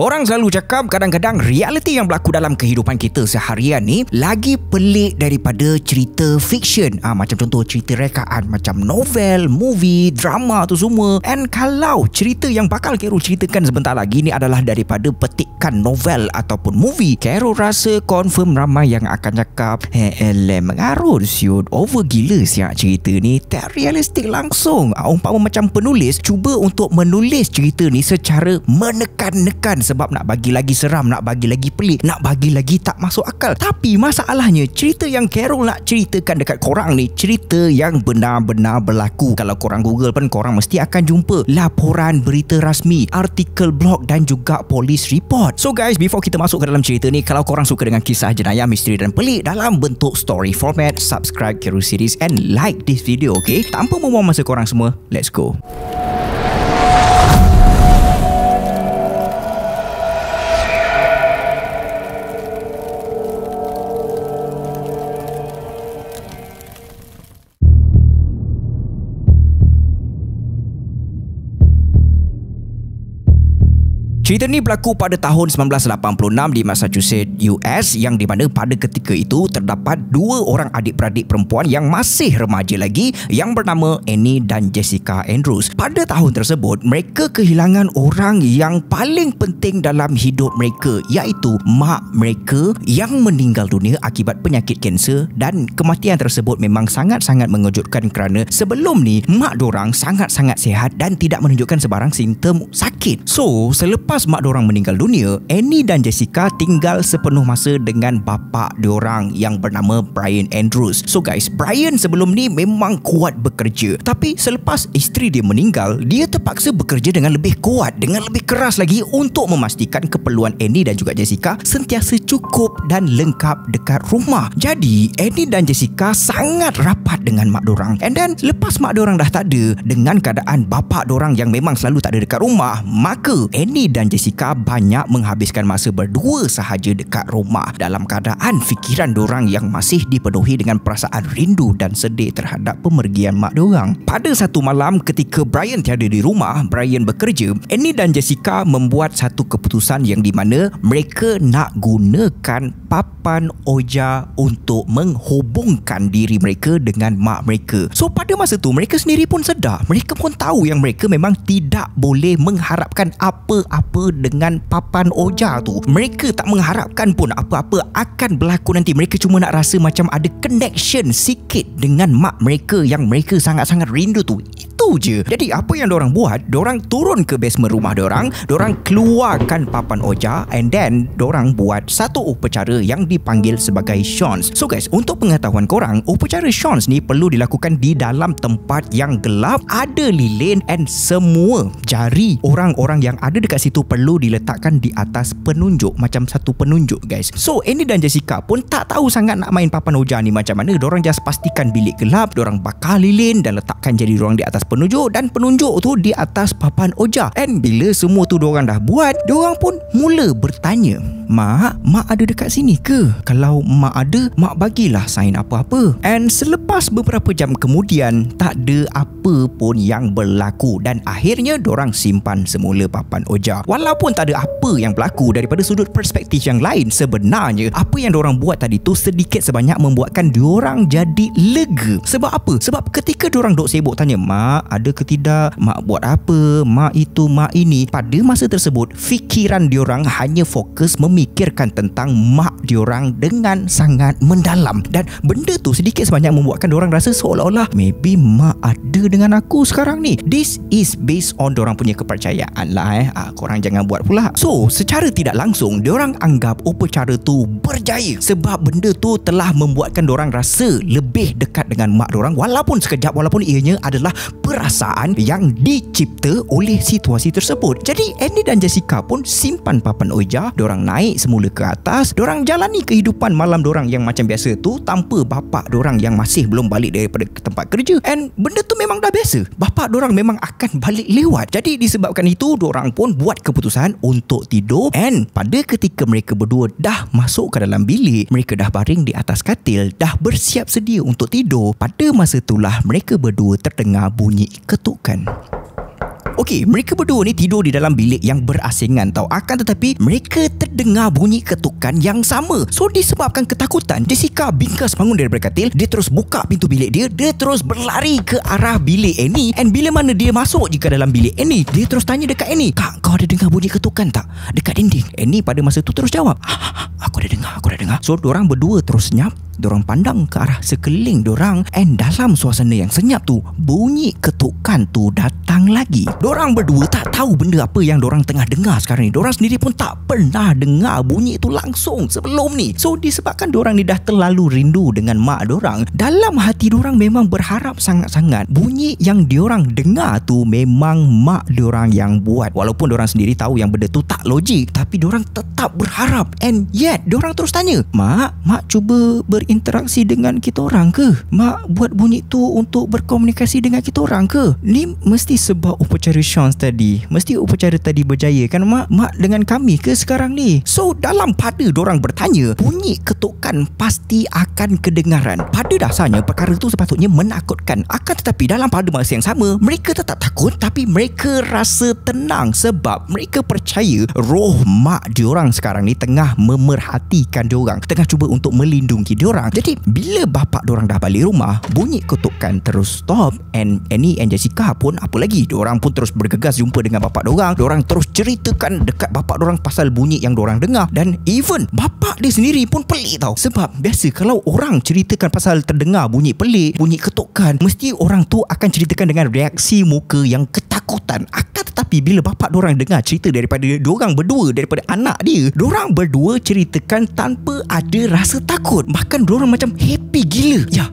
Orang selalu cakap kadang-kadang realiti yang berlaku dalam kehidupan kita seharian ni lagi pelik daripada cerita fiksyen. Macam contoh cerita rekaan macam novel, movie, drama tu semua. And kalau cerita yang bakal Carol ceritakan sebentar lagi ni adalah daripada petikan novel ataupun movie, Carol rasa confirm ramai yang akan cakap mengarut siut, over gila siap cerita ni, tak realistik langsung. Umpama macam penulis cuba untuk menulis cerita ni secara menekan-nekan sebab nak bagi lagi seram, nak bagi lagi pelik, nak bagi lagi tak masuk akal. Tapi masalahnya cerita yang Carol nak ceritakan dekat korang ni cerita yang benar-benar berlaku. Kalau korang Google pun korang mesti akan jumpa laporan berita rasmi, artikel blog dan juga polis report. So guys, before kita masuk ke dalam cerita ni, kalau korang suka dengan kisah jenayah, misteri dan pelik dalam bentuk story format, subscribe Carol Series and like this video, okay? Tanpa membuang masa korang semua, let's go. Cerita ni berlaku pada tahun 1986 di Massachusetts, US, yang di mana pada ketika itu terdapat dua orang adik-beradik perempuan yang masih remaja lagi yang bernama Annie dan Jessica Andrews. Pada tahun tersebut, mereka kehilangan orang yang paling penting dalam hidup mereka, iaitu mak mereka yang meninggal dunia akibat penyakit kanser, dan kematian tersebut memang sangat-sangat mengejutkan kerana sebelum ni mak dorang sangat-sangat sihat dan tidak menunjukkan sebarang simptom sakit. So, selepas mak diorang meninggal dunia, Annie dan Jessica tinggal sepenuh masa dengan bapa diorang yang bernama Brian Andrews. So guys, Brian sebelum ni memang kuat bekerja, tapi selepas isteri dia meninggal, dia terpaksa bekerja dengan lebih kuat, dengan lebih keras lagi untuk memastikan keperluan Annie dan juga Jessica sentiasa cukup dan lengkap dekat rumah. Jadi Annie dan Jessica sangat rapat dengan mak diorang. And then lepas mak diorang dah tak ada, dengan keadaan bapa diorang yang memang selalu tak ada dekat rumah, maka Annie dan Jessica banyak menghabiskan masa berdua sahaja dekat rumah dalam keadaan fikiran dorang yang masih dipenuhi dengan perasaan rindu dan sedih terhadap pemergian mak dorang. Pada satu malam ketika Brian tiada di rumah, Brian bekerja, Annie dan Jessica membuat satu keputusan yang di mana mereka nak gunakan papan oja untuk menghubungkan diri mereka dengan mak mereka. So pada masa tu mereka sendiri pun sedar, mereka pun tahu yang mereka memang tidak boleh mengharapkan apa-apa dengan papan oja tu. Mereka tak mengharapkan pun apa-apa akan berlaku nanti. Mereka cuma nak rasa macam ada connection sikit dengan mak mereka yang mereka sangat-sangat rindu tu. Itu je. Jadi apa yang dorang buat, dorang turun ke basement rumah dorang keluarkan papan oja, and then dorang buat satu upacara yang dipanggil sebagai shons. So guys, untuk pengetahuan korang, upacara shons ni perlu dilakukan di dalam tempat yang gelap, ada lilin, and semua jari orang-orang yang ada dekat situ perlu diletakkan di atas penunjuk, macam satu penunjuk guys. So Annie dan Jessica pun tak tahu sangat nak main papan oja ni macam mana. Dorang just pastikan bilik gelap, dorang bakar lilin dan letakkan jari dorang di atas penunjuk, dan penunjuk tu di atas papan oja. And bila semua tu dorang dah buat, dorang pun mula bertanya, Mak ada dekat sini ke? Kalau mak ada, mak bagilah sign apa-apa. And selepas beberapa jam kemudian, tak ada apa pun yang berlaku, dan akhirnya dorang simpan semula papan oja. Walaupun tak ada apa yang berlaku daripada sudut perspektif yang lain, sebenarnya apa yang diorang buat tadi tu sedikit sebanyak membuatkan diorang jadi lega. Sebab apa? Sebab ketika diorang duk sibuk tanya, mak ada ke tidak, mak buat apa, mak itu, mak ini, pada masa tersebut fikiran diorang hanya fokus memikirkan tentang mak diorang dengan sangat mendalam. Dan benda tu sedikit sebanyak membuatkan diorang rasa seolah-olah maybe mak ada dengan aku sekarang ni. This is based on diorang punya kepercayaan lah. Korang jangan buat pula. So secara tidak langsung diorang anggap upacara tu berjaya, sebab benda tu telah membuatkan diorang rasa lebih dekat dengan mak diorang, walaupun sekejap, walaupun ianya adalah perasaan yang dicipta oleh situasi tersebut. Jadi Annie dan Jessica pun simpan papan oja, diorang naik semula ke atas, diorang jalani kehidupan malam diorang yang macam biasa tu tanpa bapa diorang yang masih belum balik daripada tempat kerja. And benda tu memang dah biasa, bapa diorang memang akan balik lewat. Jadi disebabkan itu diorang pun buat keputusan untuk tidur. And pada ketika mereka berdua dah masuk ke dalam bilik, mereka dah baring di atas katil, dah bersiap sedia untuk tidur, pada masa itulah mereka berdua terdengar bunyi ketukan. Okey, mereka berdua ni tidur di dalam bilik yang berasingan tau. Akan tetapi mereka terdengar bunyi ketukan yang sama. So disebabkan ketakutan, Jessica bingkas bangun daripada katil. Dia terus buka pintu bilik dia. Dia terus berlari ke arah bilik Annie. And bila mana dia masuk jika dalam bilik Annie, dia terus tanya dekat Annie, "Kak, kau ada dengar bunyi ketukan tak dekat dinding?" Annie pada masa tu terus jawab, Aku dah dengar. So diorang berdua terus senyap. Diorang pandang ke arah sekeliling diorang. And dalam suasana yang senyap tu, bunyi ketukan tu datang lagi. Diorang berdua tak tahu benda apa yang diorang tengah dengar sekarang ni. Diorang sendiri pun tak pernah dengar bunyi itu langsung sebelum ni. So disebabkan diorang ni dah terlalu rindu dengan mak diorang, dalam hati diorang memang berharap sangat-sangat bunyi yang diorang dengar tu memang mak diorang yang buat. Walaupun diorang sendiri tahu yang benda tu tak logik, tapi diorang tetap berharap. And yet diorang terus tanya, Mak cuba berinteraksi dengan kita orang ke? Mak buat bunyi tu untuk berkomunikasi dengan kita orang ke? Ni mesti sebab upacara Sean tadi. Mesti upacara tadi berjaya kan mak dengan kami ke sekarang ni? So dalam pada diorang bertanya, bunyi ketukan pasti akan kedengaran. Pada dasarnya perkara tu sepatutnya menakutkan. Akan tetapi dalam pada masa yang sama, mereka tetap takut tapi mereka rasa tenang sebab mereka percaya roh mak diorang sekarang ni tengah memerhatikan diorang, tengah cuba untuk melindungi diorang. Jadi bila bapak diorang dah balik rumah, bunyi ketukan terus stop. And Annie and Jessica pun apa lagi, diorang pun terus bergegas jumpa dengan bapak diorang. Diorang terus ceritakan dekat bapak diorang pasal bunyi yang diorang dengar. Dan even bapak dia sendiri pun pelik tau. Sebab biasa kalau orang ceritakan pasal terdengar bunyi pelik, bunyi ketukan, mesti orang tu akan ceritakan dengan reaksi muka yang ketakutan. Akan tetapi bila bapak diorang dengar cerita daripada diorang berdua, daripada anak dia, diorang berdua ceritakan tanpa ada rasa takut. Bahkan diorang macam happy gila. Ya,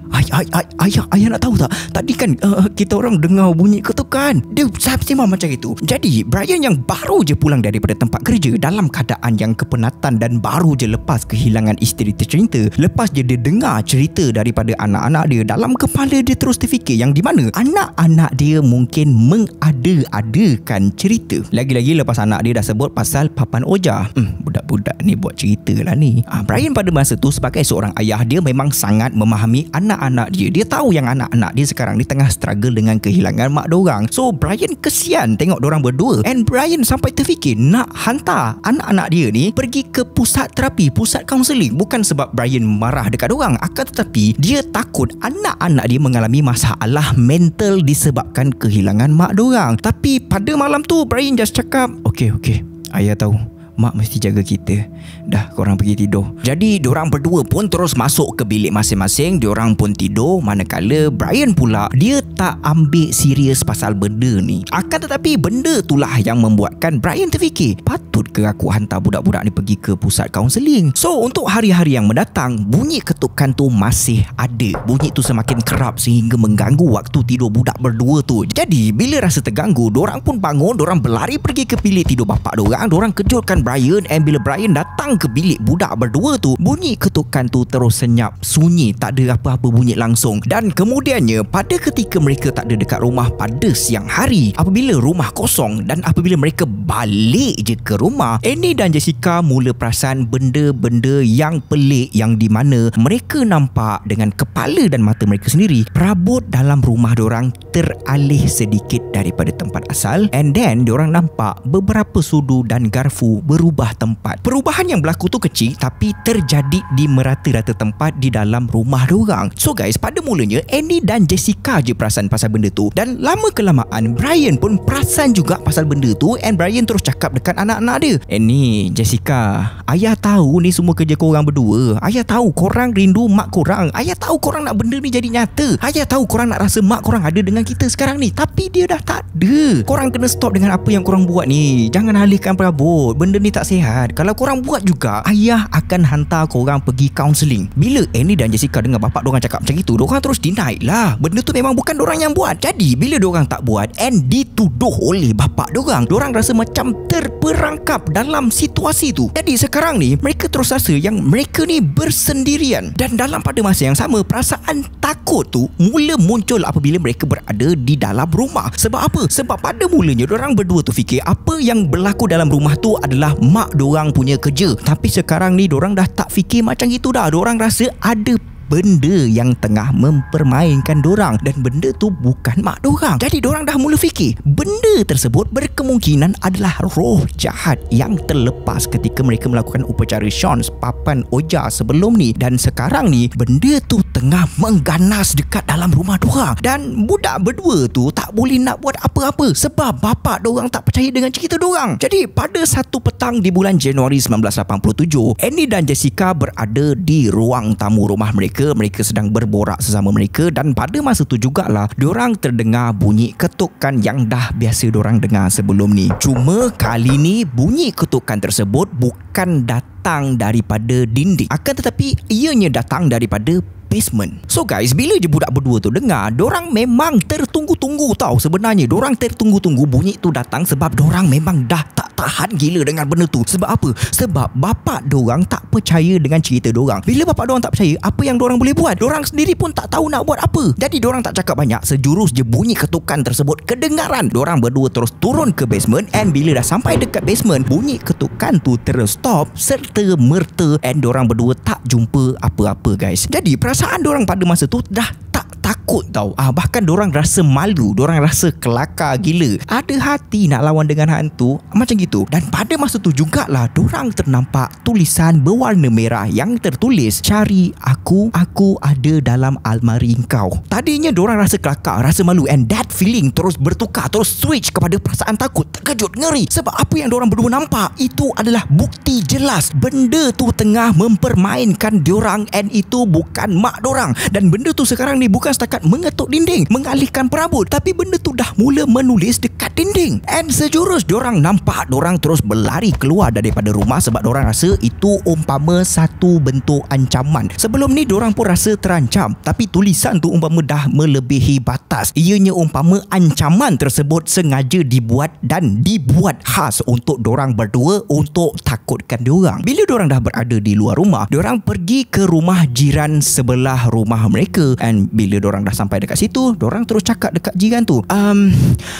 ayah nak tahu tak? Tadi kan kita orang dengar bunyi ketukan. Dia sembang macam itu. Jadi Brian yang baru je pulang daripada tempat kerja dalam keadaan yang kepenatan dan baru je lepas kehilangan isteri tercinta, lepas je dia dengar cerita daripada anak-anak dia, dalam kepala dia terus terfikir yang di mana anak-anak dia mungkin mengada-adakan cerita. Lagi-lagi lepas anak dia dah sebut pasal papan oja. Budak-budak ni buat cerita lah ni. Brian pada masa tu sebagai seorang ayah, dia memang sangat memahami anak-anak dia. Dia tahu yang anak-anak dia sekarang ni tengah struggle dengan kehilangan mak dorang. So Brian kesian tengok dorang berdua. And Brian sampai terfikir nak hantar anak-anak dia ni pergi ke pusat terapi, pusat kaunseling. Bukan sebab Brian marah dekat dorang, akan tetapi dia takut anak-anak dia mengalami masalah mental disebabkan kehilangan mak dorang. Tapi pada malam tu Brian just cakap, Okay, ayah tahu mak mesti jaga kita. Dah, korang pergi tidur. Jadi diorang berdua pun terus masuk ke bilik masing-masing. Diorang pun tidur. Manakala Brian pula, dia tak ambil serius pasal benda ni. Akan tetapi benda itulah yang membuatkan Brian terfikir, patut ke aku hantar budak-budak ni pergi ke pusat kaunseling? So untuk hari-hari yang mendatang, bunyi ketukan tu masih ada. Bunyi tu semakin kerap sehingga mengganggu waktu tidur budak berdua tu. Jadi bila rasa terganggu, diorang pun bangun. Diorang berlari pergi ke bilik tidur bapak diorang. Diorang kejutkan Brian. And bila Brian datang ke bilik budak berdua tu, bunyi ketukan tu terus senyap, sunyi, tak ada apa-apa bunyi langsung. Dan kemudiannya pada ketika mereka tak ada dekat rumah pada siang hari, apabila rumah kosong dan apabila mereka balik je ke rumah, Annie dan Jessica mula perasan benda-benda yang pelik yang di mana mereka nampak dengan kepala dan mata mereka sendiri perabot dalam rumah diorang teralih sedikit daripada tempat asal. And then diorang nampak beberapa sudu dan garfu berubah tempat. Perubahan yang berlaku tu kecil tapi terjadi di merata-rata tempat di dalam rumah diorang. So guys, pada mulanya Annie dan Jessica je perasan pasal benda tu, dan lama kelamaan Brian pun perasan juga pasal benda tu. And Brian terus cakap dekat anak-anak dia, Annie, Jessica, ayah tahu ni semua kerja korang berdua. Ayah tahu korang rindu mak korang. Ayah tahu korang nak benda ni jadi nyata. Ayah tahu korang nak rasa mak korang ada dengan kita sekarang ni, tapi dia dah tak ada. Korang kena stop dengan apa yang korang buat ni. Jangan alihkan perabot. Benda ni tak sihat. Kalau korang buat juga, ayah akan hantar korang pergi kaunseling. Bila Annie dan Jessica dengar bapak diorang cakap macam itu, diorang terus deny lah. Benda tu memang bukan diorang yang buat. Jadi bila diorang tak buat and dituduh oleh bapak diorang rasa macam terperangkap dalam situasi tu. Jadi sekarang ni mereka terus rasa yang mereka ni bersendirian. Dan dalam pada masa yang sama, perasaan takut tu mula muncul apabila mereka berada di dalam rumah. Sebab apa? Sebab pada mulanya diorang berdua tu fikir apa yang berlaku dalam rumah tu adalah mak diorang punya kerja. Tapi sekarang ni diorang dah tak fikir macam itu dah. Diorang rasa ada benda yang tengah mempermainkan dorang, dan benda tu bukan mak dorang. Jadi dorang dah mula fikir benda tersebut berkemungkinan adalah roh jahat yang terlepas ketika mereka melakukan upacara Shans papan oja sebelum ni, dan sekarang ni benda tu tengah mengganas dekat dalam rumah dorang, dan budak berdua tu tak boleh nak buat apa-apa sebab bapa dorang tak percaya dengan cerita dorang. Jadi pada satu petang di bulan Januari 1987, Annie dan Jessica berada di ruang tamu rumah mereka. Mereka sedang berborak sesama mereka, dan pada masa tu jugalah diorang terdengar bunyi ketukan yang dah biasa diorang dengar sebelum ni. Cuma kali ni bunyi ketukan tersebut bukan datang daripada dinding, akan tetapi ianya datang daripada basement. So guys, bila je budak berdua tu dengar, dorang memang tertunggu-tunggu tau. Sebenarnya dorang tertunggu-tunggu bunyi tu datang sebab dorang memang dah tak tahan gila dengan benda tu. Sebab apa? Sebab bapak dorang tak percaya dengan cerita dorang. Bila bapak dorang tak percaya, apa yang dorang boleh buat? Dorang sendiri pun tak tahu nak buat apa. Jadi dorang tak cakap banyak, sejurus je bunyi ketukan tersebut kedengaran. Dorang berdua terus turun ke basement, and bila dah sampai dekat basement, bunyi ketukan tu terus stop serta merta, and dorang berdua tak jumpa apa-apa guys. Jadi perasaan dorang pada masa tu dah tak takut tau. Bahkan dorang rasa malu, dorang rasa kelakar gila. Ada hati nak lawan dengan hantu macam gitu. Dan pada masa tu jugalah dorang ternampak tulisan berwarna merah yang tertulis, "Cari aku ada dalam almari kau." Tadinya dorang rasa kelakar, rasa malu, and that feeling terus bertukar, terus switch kepada perasaan takut, terkejut, ngeri. Sebab apa yang dorang berdua nampak itu adalah bukti jelas benda tu tengah mempermainkan diorang, and itu bukan mak dorang. Dan benda tu sekarang ni bukan setakat mengetuk dinding, mengalihkan perabot, tapi benda tu dah mula menulis dekat dinding. And sejurus diorang nampak, diorang terus berlari keluar daripada rumah sebab diorang rasa itu umpama satu bentuk ancaman. Sebelum ni diorang pun rasa terancam, tapi tulisan tu umpama dah melebihi batas. Ianya umpama ancaman tersebut sengaja dibuat dan dibuat khas untuk diorang berdua, untuk takutkan diorang. Bila diorang dah berada di luar rumah, diorang pergi ke rumah jiran sebelah rumah mereka, and bila diorang dah sampai dekat situ, diorang terus cakap dekat jiran tu,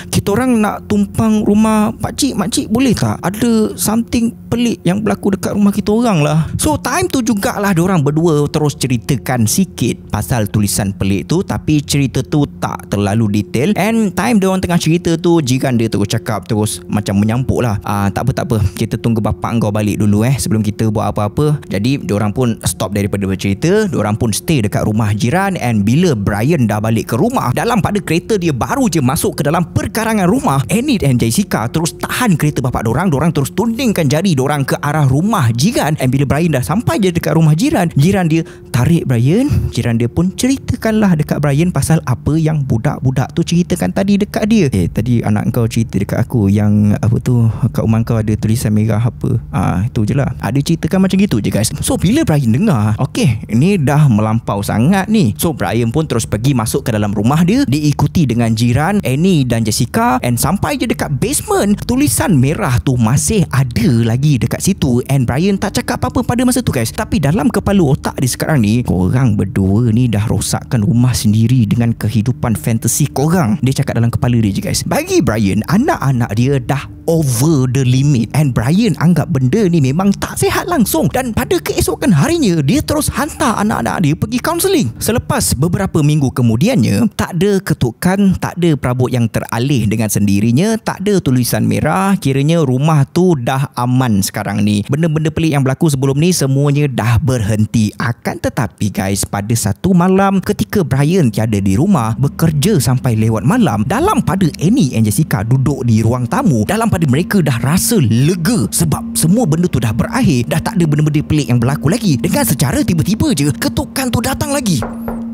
kita orang nak tumpang rumah makcik boleh tak? Ada something pelik yang berlaku dekat rumah kita orang lah. So time tu jugalah diorang berdua terus ceritakan sikit pasal tulisan pelik tu, tapi cerita tu tak terlalu detail. And time diorang tengah cerita tu, jiran dia terus cakap, terus macam menyampuk lah, tak apa, kita tunggu bapak kau balik dulu sebelum kita buat apa-apa. Jadi diorang pun stop daripada bercerita, diorang pun stay dekat rumah jiran. And bila Brian dah balik ke rumah, dalam pada kereta dia baru je masuk ke dalam perkarangan rumah, Annie dan Jessica terus tahan kereta bapak dorang terus tundingkan jari dorang ke arah rumah jiran. And bila Brian dah sampai je dekat rumah jiran dia tarik Brian. Jiran dia pun ceritakanlah dekat Brian pasal apa yang budak-budak tu ceritakan tadi dekat dia. Tadi anak kau cerita dekat aku yang apa tu, kat rumah kau ada tulisan merah apa. Itu je lah, ada ceritakan macam gitu je guys. So bila Brian dengar, okay, ini dah melampau sangat ni. So Brian pun terus pergi masuk ke dalam rumah dia, diikuti dengan jiran Annie dan Jessica. And sampai je dekat basement, tulisan merah tu masih ada lagi dekat situ. And Brian tak cakap apa-apa pada masa tu guys, tapi dalam kepala otak dia sekarang ni, korang berdua ni dah rosakkan rumah sendiri dengan kehidupan fantasi korang. Dia cakap dalam kepala dia je guys. Bagi Brian, anak-anak dia dah over the limit, and Brian anggap benda ni memang tak sihat langsung. Dan pada keesokan harinya, dia terus hantar anak-anak dia pergi kaunseling. Selepas beberapa minggu kemudiannya, tak ada ketukan, tak ada perabot yang teralih dengan sendirinya, tak ada tulisan merah. Kiranya rumah tu dah aman sekarang ni. Benda-benda pelik yang berlaku sebelum ni semuanya dah berhenti. Akan tetapi guys, pada satu malam ketika Brian tiada di rumah, bekerja sampai lewat malam, dalam pada Annie and Jessica duduk di ruang tamu, dalam pada mereka dah rasa lega sebab semua benda tu dah berakhir, dah tak ada benda-benda pelik yang berlaku lagi. Dengan secara tiba-tiba je, ketukan tu datang lagi.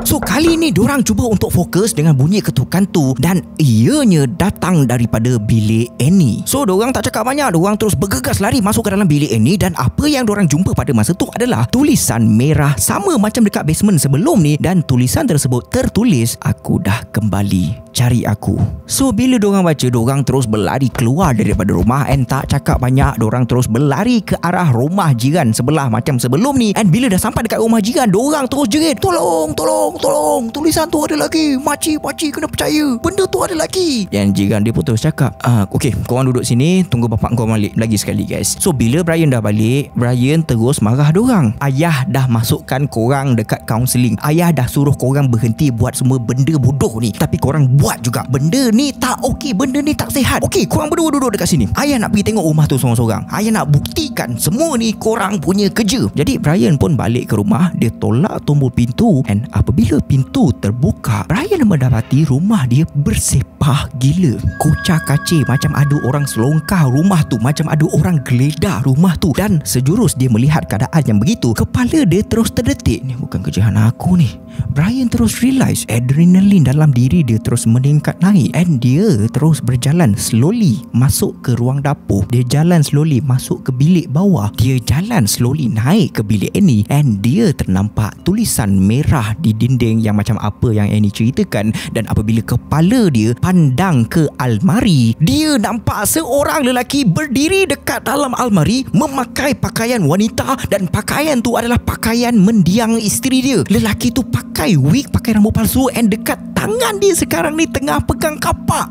So kali ni diorang cuba untuk fokus dengan bunyi ketukan tu, dan ianya datang daripada bilik Annie. So diorang tak cakap banyak, diorang terus bergegas lari masuk ke dalam bilik Annie. Dan apa yang diorang jumpa pada masa tu adalah tulisan merah sama macam dekat basement sebelum ni. Dan tulisan tersebut tertulis, "Aku dah kembali, cari aku." So bila diorang baca, diorang terus berlari keluar daripada rumah. And tak cakap banyak, diorang terus berlari ke arah rumah jiran sebelah macam sebelum ni. And bila dah sampai dekat rumah jiran, diorang terus jerit, Tolong tolong, tulisan tu ada lagi. Makcik kena percaya, benda tu ada lagi. Dan jiran dia pun terus cakap, okey, korang duduk sini, tunggu bapak kau balik lagi sekali guys. So bila Brian dah balik, Brian terus marah dorang. Ayah dah masukkan korang dekat kaunseling, ayah dah suruh korang berhenti buat semua benda bodoh ni, tapi korang buat juga. Benda ni tak okey, benda ni tak sihat. Okey, korang berdua duduk dekat sini, ayah nak pergi tengok rumah tu seorang-seorang. Ayah nak buktikan semua ni korang punya kerja. Jadi Brian pun balik ke rumah, dia tolak tombol pintu, and apabila pintu terbuka, Brian mendapati rumah dia bersepah gila. Kocak-kacir, macam ada orang selongkar rumah tu, macam ada orang geledah rumah tu. Dan sejurus dia melihat keadaan yang begitu, kepala dia terus terdetik. Ni bukan kerjaan aku ni. Brian terus realise adrenalin dalam diri dia terus meningkat naik, and dia terus berjalan slowly masuk ke ruang dapur. Dia jalan slowly masuk ke bilik bawah. Dia jalan slowly naik ke bilik Annie, and dia ternampak tulisan merah di dinding yang macam apa yang Annie ceritakan. Dan apabila kepala dia pandang ke almari, dia nampak seorang lelaki berdiri dekat dalam almari memakai pakaian wanita, dan pakaian tu adalah pakaian mendiang isteri dia. Lelaki tu pakai wig, pakai rambut palsu, and dekat tangan dia sekarang ni tengah pegang kapak.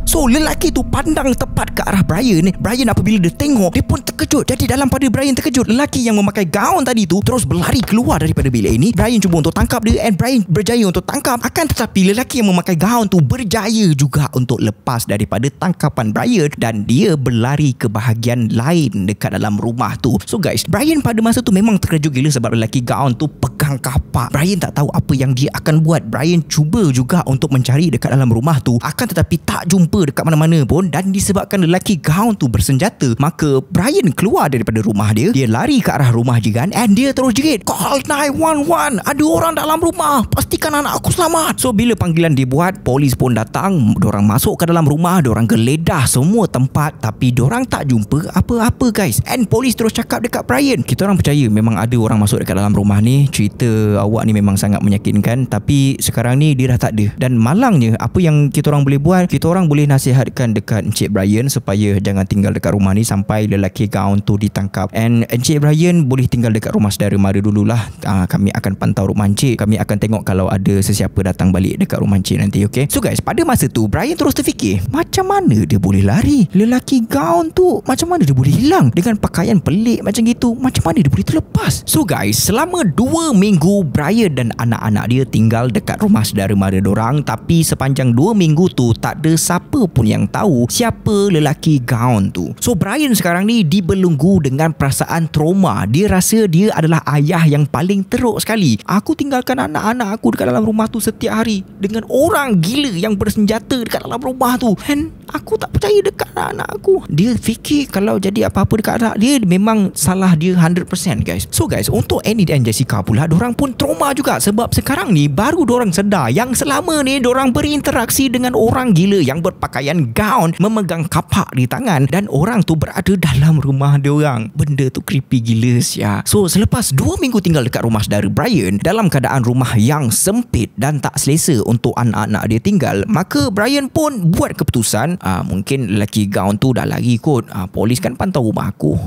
So lelaki tu pandang tepat ke arah Brian. Brian apabila dia tengok, dia pun terkejut. Jadi dalam pada Brian terkejut, lelaki yang memakai gaun tadi tu terus berlari keluar daripada bilik ini. Brian cuba untuk tangkap dia, and Brian berjaya untuk tangkap. Akan tetapi lelaki yang memakai gaun tu berjaya juga untuk lepas daripada tangkapan Brian, dan dia berlari ke bahagian lain dekat dalam rumah tu. So guys, Brian pada masa tu memang terkejut gila sebab lelaki gaun tu pegang kapak. Brian tak tahu apa yang dia akan buat. Brian cuba juga untuk mencari dekat dalam rumah tu, akan tetapi tak jumpa dekat mana-mana pun. Dan disebabkan lelaki gaun tu bersenjata, maka Brian keluar daripada rumah dia. Dia lari ke arah rumah jiran, and dia terus jerit, call 911, ada orang dalam rumah, pastikan anak aku selamat. So bila panggilan dibuat, polis pun datang. Diorang masuk ke dalam rumah, diorang geledah semua tempat, tapi diorang tak jumpa apa-apa guys. And polis terus cakap dekat Brian, kita orang percaya memang ada orang masuk dekat dalam rumah ni, cerita awak ni memang sangat meyakinkan, tapi sekarang ni dia dah tak ada. Dan malangnya, apa yang kita orang boleh buat, kita orang boleh nasihatkan dekat Encik Brian supaya jangan tinggal dekat rumah ni sampai lelaki gaun tu ditangkap. And Encik Brian boleh tinggal dekat rumah saudara mara dululah. Kami akan pantau rumah Encik, kami akan tengok kalau ada sesiapa datang balik dekat rumah Encik nanti, okay? So guys, pada masa tu Brian terus terfikir, macam mana dia boleh lari? Lelaki gaun tu macam mana dia boleh hilang dengan pakaian pelik macam gitu? Macam mana dia boleh terlepas? So guys, selama 2 minggu Brian dan anak-anak dia tinggal dekat rumah saudara mara dorang, tapi sepanjang 2 minggu tu tak ada siapa pun yang tahu siapa lelaki gaun tu. So Brian sekarang ni dibelenggu dengan perasaan trauma. Dia rasa dia adalah ayah yang paling teruk sekali. Aku tinggalkan anak-anak aku dekat dalam rumah tu setiap hari dengan orang gila yang bersenjata dekat dalam rumah tu, and aku tak percaya dekat anak-anak aku. Dia fikir kalau jadi apa-apa dekat anak dia, memang salah dia 100% guys. So guys, untuk Annie dan Jessica pula, dorang pun trauma juga sebab sekarang ni baru dorang sedar yang selama ni dorang berinteraksi dengan orang gila yang berpakaian gaun, memegang kapak di tangan, dan orang tu berada dalam rumah diorang. Benda tu creepy gila sia. So selepas 2 minggu tinggal dekat rumah saudara Brian dalam keadaan rumah yang sempit dan tak selesa untuk anak-anak dia tinggal, maka Brian pun buat keputusan, mungkin lelaki gaun tu dah lari kot, polis kan pantau rumah aku,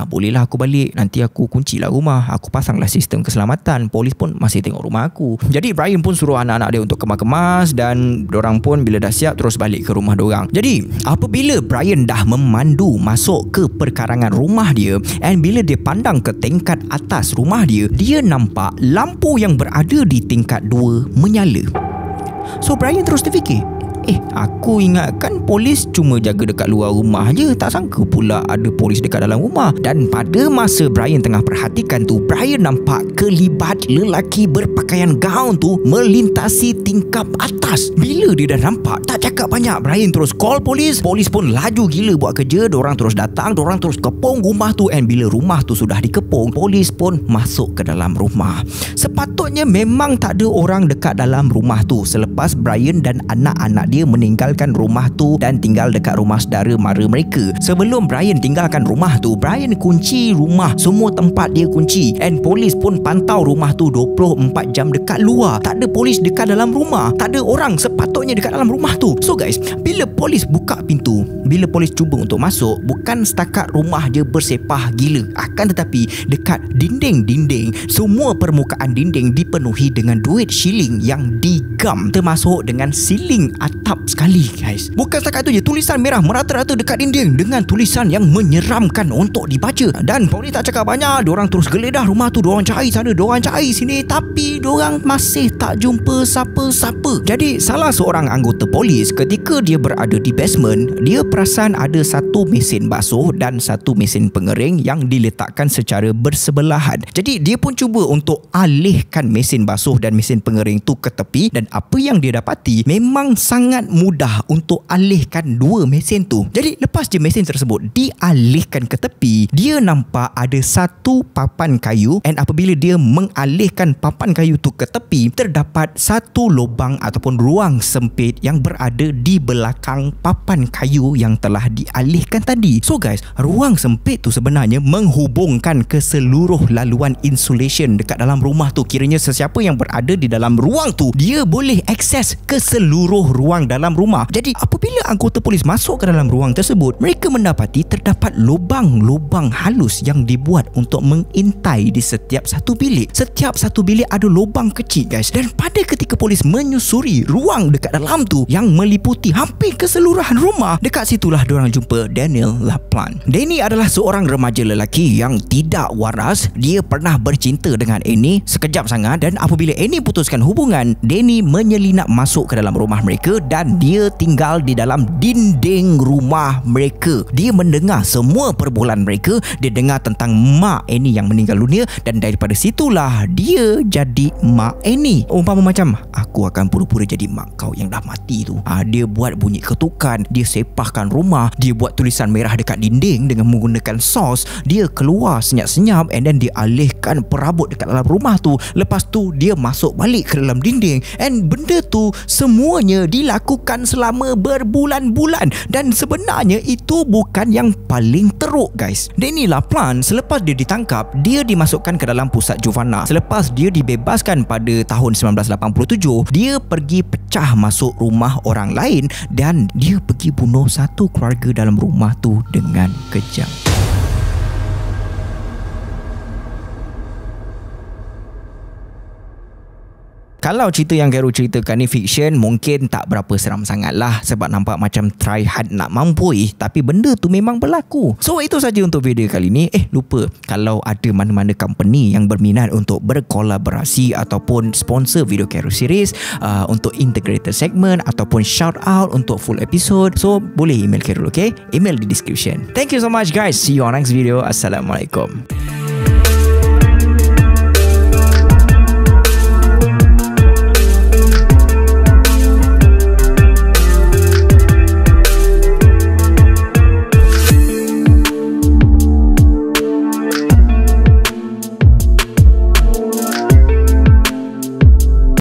bolehlah aku balik, nanti aku kuncilah rumah, aku pasanglah sistem keselamatan, polis pun masih tengok rumah aku. Jadi Brian pun suruh anak-anak dia untuk kemas-kemas, dan dorang pun bila dah siap terus balik ke rumah dorang. Jadi apabila Brian dah memandu masuk ke perkarangan rumah dia, and bila dia pandang ke tingkat atas rumah dia, dia nampak lampu yang berada di tingkat 2 menyala. So Brian terus terfikir, aku ingatkan polis cuma jaga dekat luar rumah je, tak sangka pula ada polis dekat dalam rumah. Dan pada masa Brian tengah perhatikan tu, Brian nampak kelibat lelaki berpakaian gaun tu melintasi tingkap atas. Bila dia dah nampak, tak cakap banyak, Brian terus call polis. Polis pun laju gila buat kerja. Diorang terus datang, diorang terus kepung rumah tu, and bila rumah tu sudah dikepung, polis pun masuk ke dalam rumah. Sepatutnya memang tak ada orang dekat dalam rumah tu selepas Brian dan anak-anak dia meninggalkan rumah tu dan tinggal dekat rumah saudara mara mereka. Sebelum Brian tinggalkan rumah tu, Brian kunci rumah, semua tempat dia kunci, and polis pun pantau rumah tu 24 jam dekat luar. Tak ada polis dekat dalam rumah, tak ada orang sepatutnya dekat dalam rumah tu. So guys, bila polis buka pintu, bila polis cuba untuk masuk, bukan setakat rumah je bersepah gila, akan tetapi dekat dinding-dinding, semua permukaan dinding dipenuhi dengan duit shilling yang digam, termasuk dengan siling atap sekali guys. Bukan setakat tu je, tulisan merah merata-rata dekat dinding dengan tulisan yang menyeramkan untuk dibaca. Dan polis tak cakap banyak, diorang terus geledah rumah tu, diorang cari sana, diorang cari sini, tapi diorang masih tak jumpa siapa-siapa. Jadi salah seorang anggota polis ketika dia berada di basement, dia perasan ada satu mesin basuh dan satu mesin pengering yang diletakkan secara bersebelahan. Jadi dia pun cuba untuk alihkan mesin basuh dan mesin pengering tu ke tepi, dan apa yang dia dapati memang sangat mudah untuk alihkan dua mesin tu. Jadi lepas je mesin tersebut dialihkan ke tepi, dia nampak ada satu papan kayu, dan apabila dia mengalihkan papan kayu tu ke tepi, terdapat satu lubang ataupun ruang sempit yang berada di belakang papan kayu yang telah dialihkan tadi. So guys, ruang sempit tu sebenarnya menghubungkan ke seluruh laluan insulation dekat dalam rumah tu. Kiranya sesiapa yang berada di dalam ruang tu, dia boleh akses ke seluruh ruang dalam rumah. Jadi apabila anggota polis masuk ke dalam ruang tersebut, mereka mendapati terdapat lubang-lubang halus yang dibuat untuk mengintai di setiap satu bilik. Setiap satu bilik ada lubang kecil guys. Dan pada ketika polis menyusuri ruang dekat dalam tu yang meliputi hampir keseluruhan rumah, dekat situlah diorang jumpa Daniel LaPlante. Danny adalah seorang remaja lelaki yang tidak waras. Dia pernah bercinta dengan Annie sekejap sangat, dan apabila Annie putuskan hubungan, Danny menyelinap masuk ke dalam rumah mereka dan dia tinggal di dalam dinding rumah mereka. Dia mendengar semua perbualan mereka. Dia dengar tentang mak Annie yang meninggal dunia, dan daripada situlah dia jadi mak Annie. Umpama macam, aku akan pura-pura jadi mak kau yang dah mati tu. Dia buat bunyi ketukan, dia sepahkan rumah, dia buat tulisan merah dekat dinding dengan menggunakan sos. Dia keluar senyap-senyap and then dia alihkan perabot dekat dalam rumah tu. Lepas tu dia masuk balik ke dalam dinding, and benda tu semuanya dilakukan selama berbulan-bulan. Dan sebenarnya itu bukan yang paling teruk guys. Danny LaPlante selepas dia ditangkap, dia dimasukkan ke dalam pusat Juvana. Selepas dia dibebaskan pada tahun 1987, dia pergi pecah masuk rumah orang lain dan dia pergi bunuh satu keluarga dalam rumah tu dengan kejam. Kalau cerita yang Khairul ceritakan ni fiction, mungkin tak berapa seram sangat lah, sebab nampak macam try hard nak mampui, tapi benda tu memang berlaku. So itu saja untuk video kali ni. Lupa, kalau ada mana-mana company yang berminat untuk berkolaborasi ataupun sponsor video Khairul series untuk integrated segment ataupun shout out untuk full episode, so boleh email Khairul, okay? Email di description. Thank you so much guys. See you on next video. Assalamualaikum.